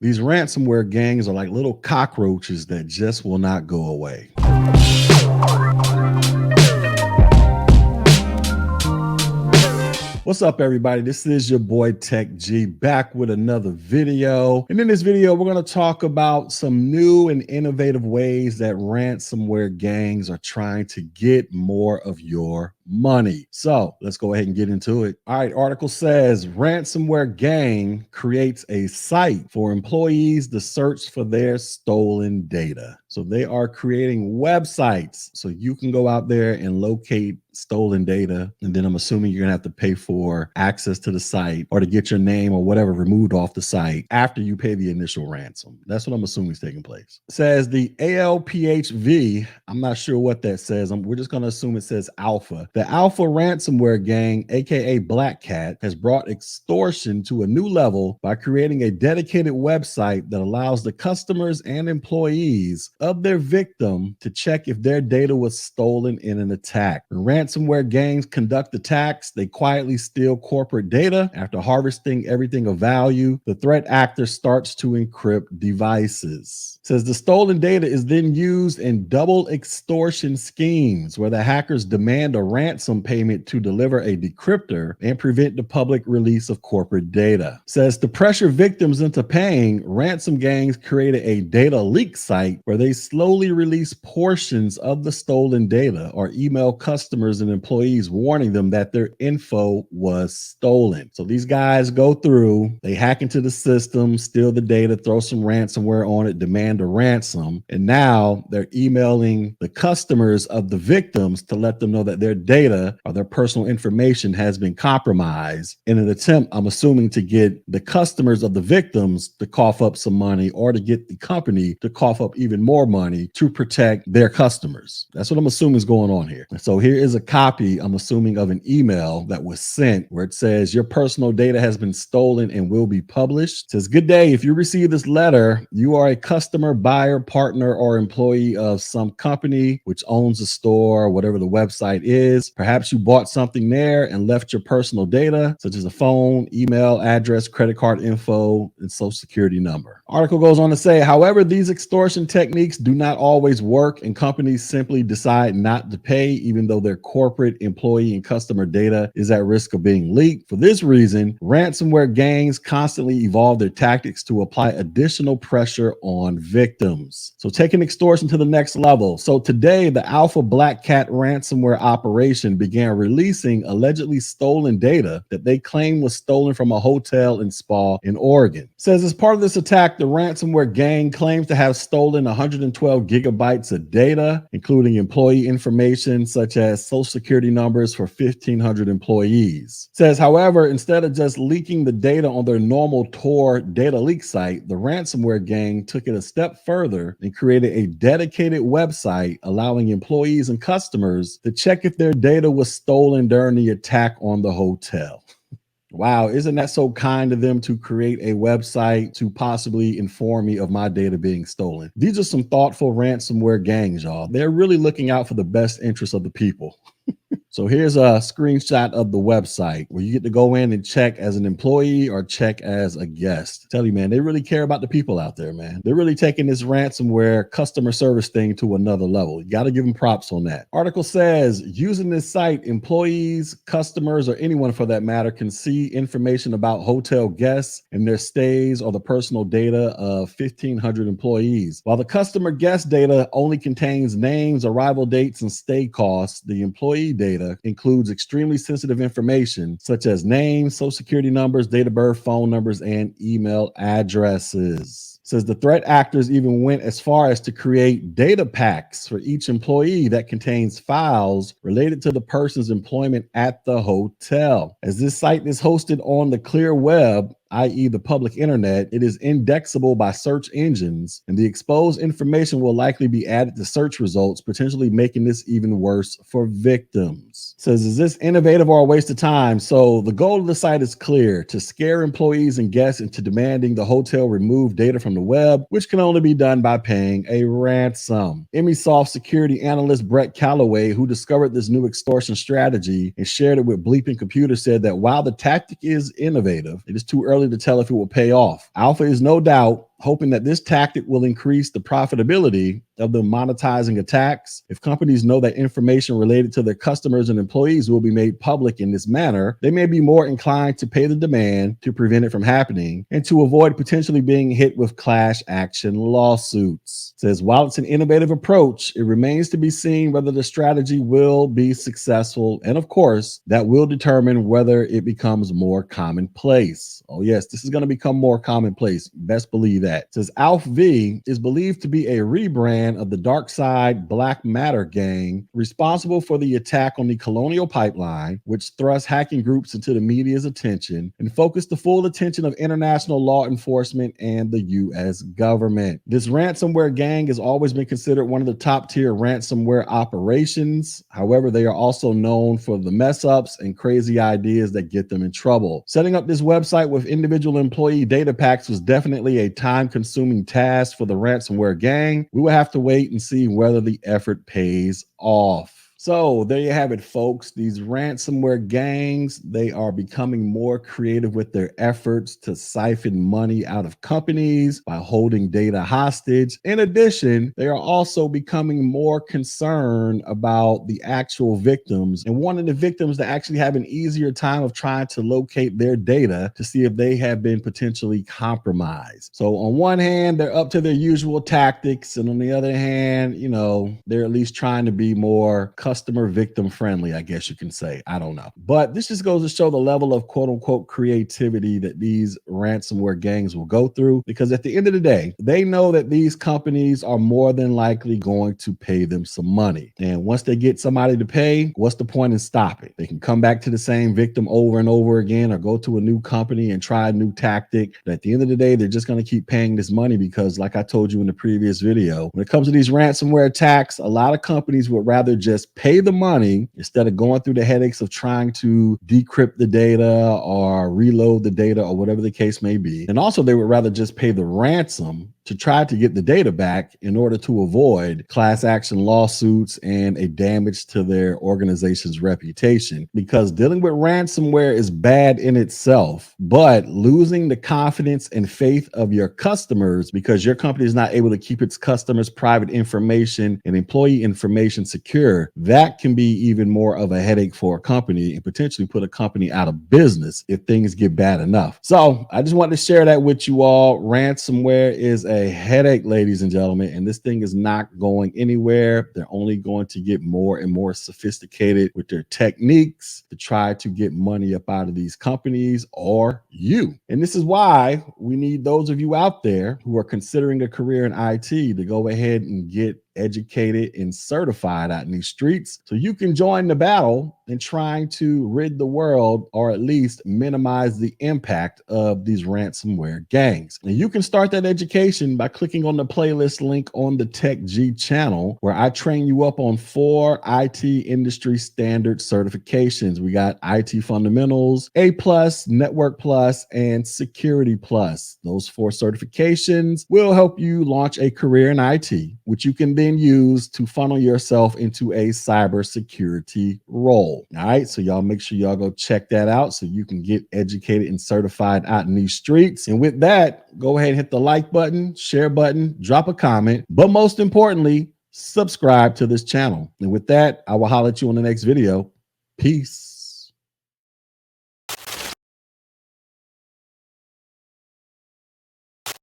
These ransomware gangs are like little cockroaches that just will not go away. What's up, everybody? This is your boy Tech G back with another video. And in this video, we're going to talk about some new and innovative ways that ransomware gangs are trying to get more of your money. So let's go ahead and get into it. All right, article says ransomware gang creates a site for employees to search for their stolen data. So they are creating websites so you can go out there and locate stolen data. And then I'm assuming you're gonna have to pay for access to the site or to get your name or whatever removed off the site after you pay the initial ransom. That's what I'm assuming is taking place. It says the ALPHV, I'm not sure what that says. We're just gonna assume it says alpha. The alpha ransomware gang, aka Black Cat, has brought extortion to a new level by creating a dedicated website that allows the customers and employees of their victim to check if their data was stolen in an attack. When ransomware gangs conduct attacks, they quietly steal corporate data. After harvesting everything of value, the threat actor starts to encrypt devices. It says the stolen data is then used in double extortion schemes where the hackers demand a ransom payment to deliver a decryptor and prevent the public release of corporate data. It says to pressure victims into paying, ransom gangs created a data leak site where they slowly release portions of the stolen data or email customers and employees warning them that their info was stolen. So these guys go through, they hack into the system, steal the data, throw some ransomware on it, demand a ransom, and now they're emailing the customers of the victims to let them know that their data or their personal information has been compromised in an attempt, I'm assuming, to get the customers of the victims to cough up some money or to get the company to cough up even more money to protect their customers. That's what I'm assuming is going on here. So here is a copy, I'm assuming, of an email that was sent where it says your personal data has been stolen and will be published. It says, good day. If you receive this letter, you are a customer, buyer, partner, or employee of some company which owns a store, whatever the website is. Perhaps you bought something there and left your personal data, such as a phone, email, address, credit card info, and social security number. Article goes on to say, however, these extortion techniques do not always work and companies simply decide not to pay even though their corporate employee and customer data is at risk of being leaked. For this reason, ransomware gangs constantly evolve their tactics to apply additional pressure on victims. So taking extortion to the next level. So today, the Alpha Black Cat ransomware operation began releasing allegedly stolen data that they claim was stolen from a hotel and spa in Oregon. It says as part of this attack, the ransomware gang claims to have stolen 112 gigabytes of data, including employee information such as social security numbers for 1,500 employees. It says, however, instead of just leaking the data on their normal Tor data leak site, the ransomware gang took it a step further and created a dedicated website allowing employees and customers to check if their data was stolen during the attack on the hotel. Wow, isn't that so kind of them to create a website to possibly inform me of my data being stolen? These are some thoughtful ransomware gangs, y'all. They're really looking out for the best interests of the people. So here's a screenshot of the website where you get to go in and check as an employee or check as a guest. Tell you, man, they really care about the people out there, man. They're really taking this ransomware customer service thing to another level. You got to give them props on that. Article says, using this site, employees, customers, or anyone for that matter can see information about hotel guests and their stays or the personal data of 1,500 employees. While the customer guest data only contains names, arrival dates, and stay costs, the employee data includes extremely sensitive information such as names, social security numbers, date of birth, phone numbers, and email addresses. Says the threat actors even went as far as to create data packs for each employee that contains files related to the person's employment at the hotel. As this site is hosted on the clear web, i.e. the public internet, it is indexable by search engines, and the exposed information will likely be added to search results, potentially making this even worse for victims. It says, is this innovative or a waste of time? So the goal of the site is clear: to scare employees and guests into demanding the hotel remove data from the web, which can only be done by paying a ransom. Emisoft security analyst Brett Calloway, who discovered this new extortion strategy and shared it with Bleeping Computer, said that while the tactic is innovative, it is too early to tell if it will pay off. Alpha is no doubt hoping that this tactic will increase the profitability of the monetizing attacks. If companies know that information related to their customers and employees will be made public in this manner, they may be more inclined to pay the demand to prevent it from happening and to avoid potentially being hit with class action lawsuits. It says, while it's an innovative approach, it remains to be seen whether the strategy will be successful. And of course, that will determine whether it becomes more commonplace. Oh yes, this is going to become more commonplace. Best believe that. It says ALPHV is believed to be a rebrand of the Dark Side Black Matter gang responsible for the attack on the Colonial Pipeline, which thrust hacking groups into the media's attention and focused the full attention of international law enforcement and the U.S. government. This ransomware gang has always been considered one of the top tier ransomware operations. However, they are also known for the mess ups and crazy ideas that get them in trouble. Setting up this website with individual employee data packs was definitely a time-consuming task for the ransomware gang. We will have to wait and see whether the effort pays off. So there you have it, folks. These ransomware gangs, they are becoming more creative with their efforts to siphon money out of companies by holding data hostage. In addition, they are also becoming more concerned about the actual victims and wanting the victims to actually have an easier time of trying to locate their data to see if they have been potentially compromised. So on one hand, they're up to their usual tactics, and on the other hand, they're at least trying to be more customer victim friendly, I guess you can say. I don't know. But this just goes to show the level of quote unquote creativity that these ransomware gangs will go through, because at the end of the day, they know that these companies are more than likely going to pay them some money. And once they get somebody to pay, what's the point in stopping? They can come back to the same victim over and over again, or go to a new company and try a new tactic. But at the end of the day, they're just going to keep paying this money because, like I told you in the previous video, when it comes to these ransomware attacks, a lot of companies would rather just pay the money instead of going through the headaches of trying to decrypt the data or reload the data or whatever the case may be. And also, they would rather just pay the ransom to try to get the data back in order to avoid class action lawsuits and a damage to their organization's reputation. Because dealing with ransomware is bad in itself, but losing the confidence and faith of your customers because your company is not able to keep its customers' private information and employee information secure, that can be even more of a headache for a company and potentially put a company out of business if things get bad enough. So I just wanted to share that with you all. Ransomware is a headache, ladies and gentlemen, and this thing is not going anywhere. They're only going to get more and more sophisticated with their techniques to try to get money up out of these companies or you. And this is why we need those of you out there who are considering a career in IT to go ahead and get educated and certified out in these streets so you can join the battle in trying to rid the world, or at least minimize the impact of these ransomware gangs. And you can start that education by clicking on the playlist link on the Tech G channel, where I train you up on 4 IT industry standard certifications. We got IT fundamentals, A+, Network Plus, and Security Plus. Those 4 certifications will help you launch a career in IT, which you can then use to funnel yourself into a cybersecurity role. All right, so y'all make sure y'all go check that out so you can get educated and certified out in these streets. And with that, go ahead and hit the like button, share button, drop a comment, but most importantly, subscribe to this channel. And with that, I will holler at you on the next video. Peace.